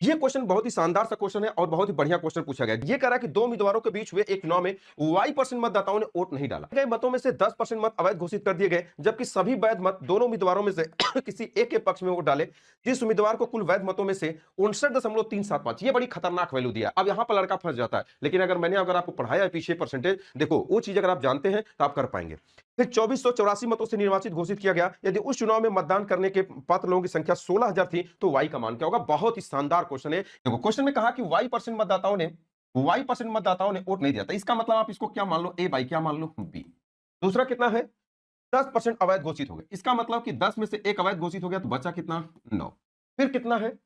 ये क्वेश्चन बहुत ही शानदार सा क्वेश्चन है और बहुत ही बढ़िया क्वेश्चन पूछा गया है। ये कह रहा है कि दो उम्मीदवारों के बीच हुए एक चुनाव में Y% मतदाताओं ने वोट नहीं डाला। गए मतों में से 10% मत अवैध घोषित कर दिए गए, जबकि सभी वैध मत दोनों उम्मीदवारों में से किसी एक के पक्ष में वोट डाले। जिस उम्मीदवार को कुल वैध मतों में से 59.375, ये बड़ी खतरनाक वैल्यू दिया। अब यहाँ पर लड़का फंस जाता है, लेकिन अगर आपको पढ़ाया है पीछे परसेंटेज, देखो वो चीज अगर आप जानते हैं तो आप कर पाएंगे। फिर 2484 मतों से निर्वाचित घोषित किया गया। यदि उस चुनाव में मतदान करने के पात्र लोगों की संख्या 16,000 थी तो वाई का मान क्या होगा। बहुत ही शानदार क्वेश्चन है। देखो क्वेश्चन में कहा कि वाई परसेंट मतदाताओं ने वोट नहीं दिया था। इसका मतलब आप इसको क्या मान लो, ए बाई क्या मान लो, बी। दूसरा कितना है, 10% अवैध घोषित हो गए। इसका मतलब कि 10 में से एक अवैध घोषित हो गया तो बचा कितना, 9। फिर कितना है,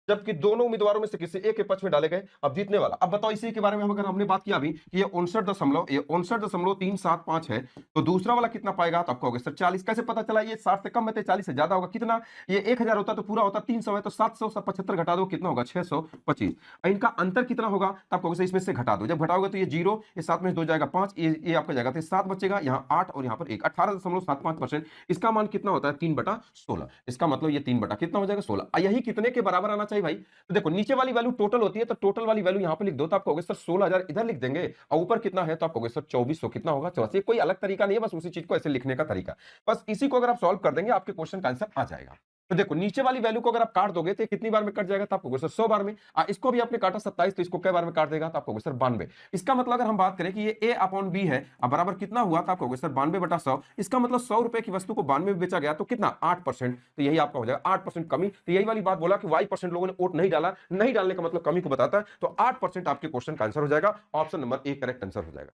जबकि दोनों उम्मीदवारों में से किसी एक के पक्ष में डाले गए। अब जीतने वाला, अब बताओ इसी के बारे में अगर हमने बात किया अभी कि ये 59.375 है, तो दूसरा वाला कितना पाएगा, तो आपको होगा सर 40। कैसे पता चला, ये 60 से कम है तो 40 से ज्यादा होगा। कितना, ये 1000 होता तो पूरा होता 300 है, तो 775 घटा दो कितना होगा, 625। इनका अंतर कितना होगा, तो आपको होगा इसमें से घटा दो। जब घटाओगे तो ये 0, ये 7 में 2 जाएगा 5, ये आपका जाएगा तो 7 बचेगा, यहाँ 8 और यहाँ पर 1, 18.75%। इसका मान कितना होता है, 3/16। इसका मतलब ये 3 बटा कितना हो जाएगा, 16। यही कितने के बराबर आना चाहिए भाई। तो देखो नीचे वाली वैल्यू टोटल होती है, तो टोटल वाली वैल्यू यहां पे लिख दो, तो आपको होगा सर 16,000 इधर लिख देंगे, और ऊपर कितना है तो आपको होगा सर 2400 कितना होगा, 84। कोई अलग तरीका नहीं है, बस उसी चीज को ऐसे लिखने का तरीका। बस इसी को अगर आप सॉल्व कर देंगे आपके क्वेश्चन का आंसर आ जाएगा। तो देखो नीचे वाली वैल्यू को अगर आप काट दोगे तो कितनी बार में कट जाएगा, तो आपको होगा सर 100 बार में। इसको भी आपने काटा 27, तो इसको कई बार में काट देगा, तो आपको होगा सर 92। इसका मतलब अगर हम बात करें कि ये ए अपॉन बी है, अब बराबर कितना हुआ, तो आपको होगा सर 92/100। इसका मतलब 100 रुपए की वस्तु को 92 में बेचा गया तो कितना, 8%। तो यही आपका हो जाएगा 8% कमी। तो यही वाली बात बोला कि Y% लोगों ने वोट नहीं डाला, नहीं डालने का मतलब कमी को बताता है। तो 8% आपके क्वेश्चन का आंसर हो जाएगा। Option number A correct answer हो जाएगा।